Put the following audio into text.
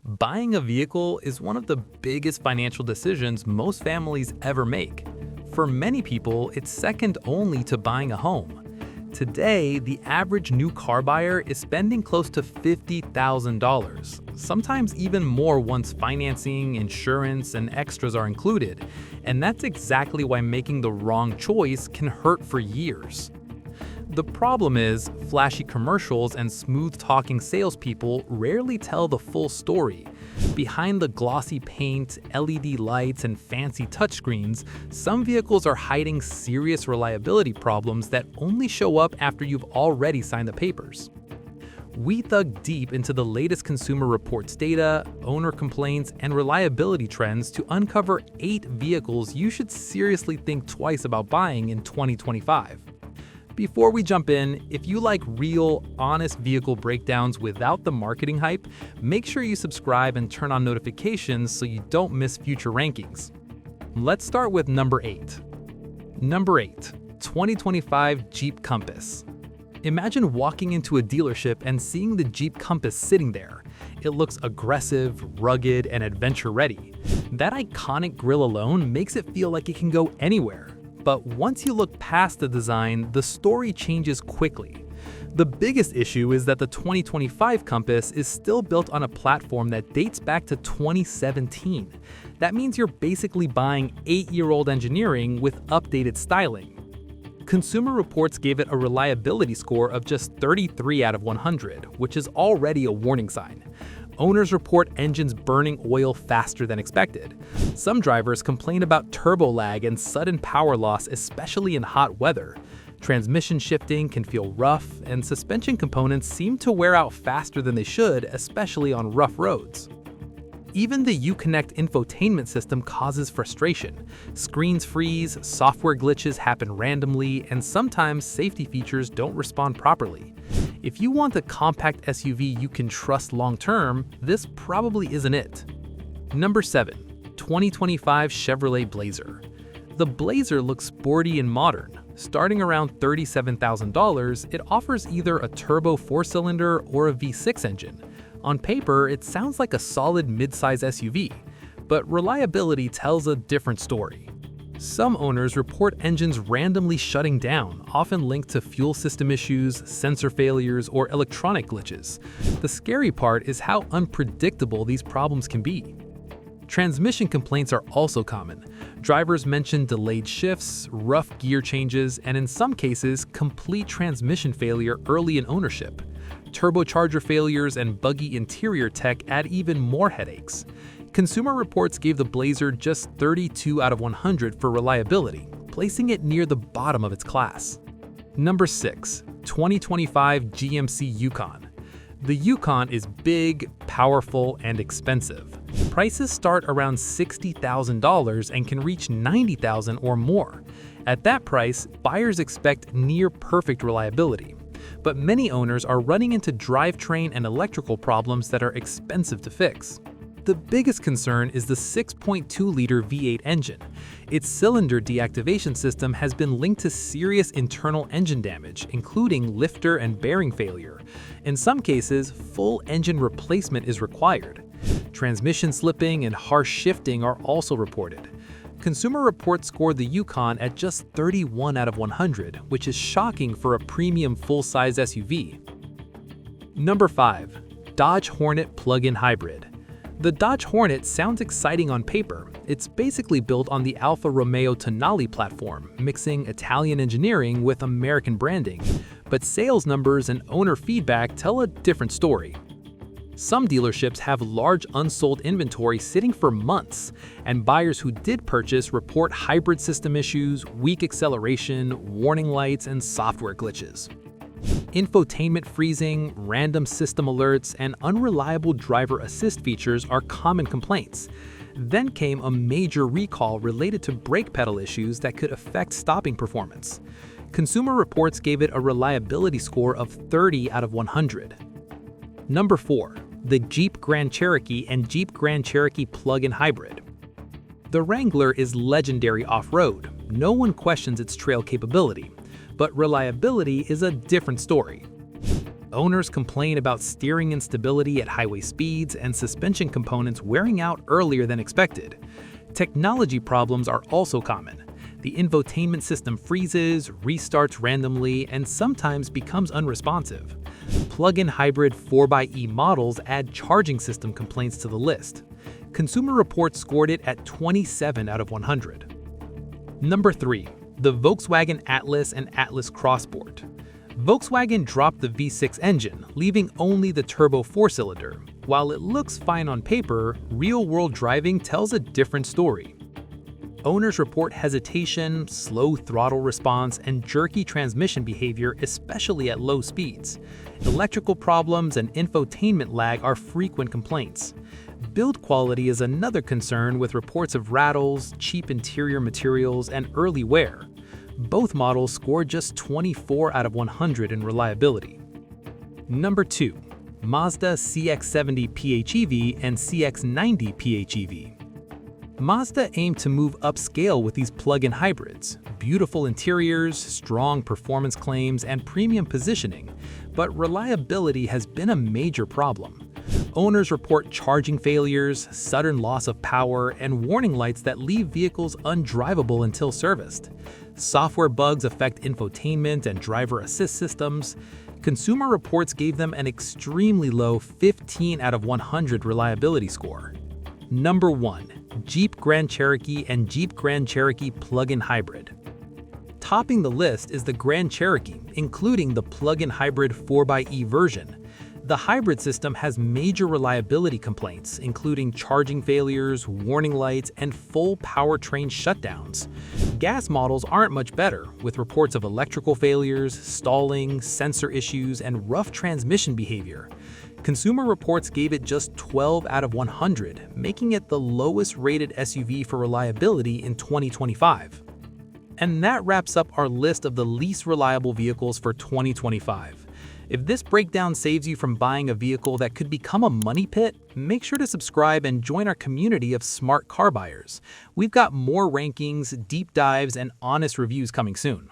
Buying a vehicle is one of the biggest financial decisions most families ever make. For many people, it's second only to buying a home. Today, the average new car buyer is spending close to $50,000, sometimes even more once financing, insurance, and extras are included. And that's exactly why making the wrong choice can hurt for years. The problem is, flashy commercials and smooth-talking salespeople rarely tell the full story. Behind the glossy paint, LED lights, and fancy touchscreens, some vehicles are hiding serious reliability problems that only show up after you've already signed the papers. We dug deep into the latest Consumer Reports data, owner complaints, and reliability trends to uncover 8 vehicles you should seriously think twice about buying in 2025. Before we jump in, if you like real, honest vehicle breakdowns without the marketing hype, make sure you subscribe and turn on notifications so you don't miss future rankings. Let's start with number 8. Number 8. 2025 Jeep Compass. Imagine walking into a dealership and seeing the Jeep Compass sitting there. It looks aggressive, rugged, and adventure-ready. That iconic grille alone makes it feel like it can go anywhere. But once you look past the design, the story changes quickly. The biggest issue is that the 2025 Compass is still built on a platform that dates back to 2017. That means you're basically buying 8-year-old engineering with updated styling. Consumer Reports gave it a reliability score of just 33 out of 100, which is already a warning sign. Owners report engines burning oil faster than expected. Some drivers complain about turbo lag and sudden power loss, especially in hot weather. Transmission shifting can feel rough, and suspension components seem to wear out faster than they should, especially on rough roads. Even the Uconnect infotainment system causes frustration. Screens freeze, software glitches happen randomly, and sometimes safety features don't respond properly. If you want a compact SUV you can trust long-term, this probably isn't it. Number 7. 2025 Chevrolet Blazer. The Blazer looks sporty and modern. Starting around $37,000, it offers either a turbo 4-cylinder or a V6 engine. On paper, it sounds like a solid mid-size SUV, but reliability tells a different story. Some owners report engines randomly shutting down, often linked to fuel system issues, sensor failures, or electronic glitches. The scary part is how unpredictable these problems can be. Transmission complaints are also common. Drivers mention delayed shifts, rough gear changes, and in some cases, complete transmission failure early in ownership. Turbocharger failures and buggy interior tech add even more headaches. Consumer Reports gave the Blazer just 32 out of 100 for reliability, placing it near the bottom of its class. Number 6. 2025 GMC Yukon. The Yukon is big, powerful, and expensive. Prices start around $60,000 and can reach $90,000 or more. At that price, buyers expect near-perfect reliability. But many owners are running into drivetrain and electrical problems that are expensive to fix. The biggest concern is the 6.2-liter V8 engine. Its cylinder deactivation system has been linked to serious internal engine damage, including lifter and bearing failure. In some cases, full engine replacement is required. Transmission slipping and harsh shifting are also reported. Consumer Reports scored the Yukon at just 31 out of 100, which is shocking for a premium full-size SUV. Number 5. Dodge Hornet Plug-in Hybrid. The Dodge Hornet sounds exciting on paper. It's basically built on the Alfa Romeo Tonale platform, mixing Italian engineering with American branding. But sales numbers and owner feedback tell a different story. Some dealerships have large unsold inventory sitting for months, and buyers who did purchase report hybrid system issues, weak acceleration, warning lights, and software glitches. Infotainment freezing, random system alerts, and unreliable driver assist features are common complaints. Then came a major recall related to brake pedal issues that could affect stopping performance. Consumer Reports gave it a reliability score of 30 out of 100. Number 4. The Jeep Grand Cherokee and Jeep Grand Cherokee Plug-in Hybrid. The Wrangler is legendary off-road. No one questions its trail capability. But reliability is a different story. Owners complain about steering instability at highway speeds and suspension components wearing out earlier than expected. Technology problems are also common. The infotainment system freezes, restarts randomly, and sometimes becomes unresponsive. Plug-in hybrid 4xe models add charging system complaints to the list. Consumer Reports scored it at 27 out of 100. Number 3. The Volkswagen Atlas and Atlas Crossport. Volkswagen dropped the V6 engine, leaving only the turbo 4-cylinder. While it looks fine on paper, real-world driving tells a different story. Owners report hesitation, slow throttle response, and jerky transmission behavior, especially at low speeds. Electrical problems and infotainment lag are frequent complaints. Build quality is another concern, with reports of rattles, cheap interior materials, and early wear. Both models scored just 24 out of 100 in reliability. Number 2. Mazda CX-70 PHEV and CX-90 PHEV. Mazda aimed to move upscale with these plug-in hybrids. Beautiful interiors, strong performance claims, and premium positioning, but reliability has been a major problem. Owners report charging failures, sudden loss of power, and warning lights that leave vehicles undrivable until serviced. Software bugs affect infotainment and driver assist systems. Consumer Reports gave them an extremely low 15 out of 100 reliability score. Number 1. Jeep Grand Cherokee and Jeep Grand Cherokee Plug-in Hybrid. Topping the list is the Grand Cherokee, including the plug-in hybrid 4xe version. The hybrid system has major reliability complaints, including charging failures, warning lights, and full powertrain shutdowns. Gas models aren't much better, with reports of electrical failures, stalling, sensor issues, and rough transmission behavior. Consumer Reports gave it just 12 out of 100, making it the lowest rated SUV for reliability in 2025. And that wraps up our list of the least reliable vehicles for 2025. If this breakdown saves you from buying a vehicle that could become a money pit, make sure to subscribe and join our community of smart car buyers. We've got more rankings, deep dives, and honest reviews coming soon.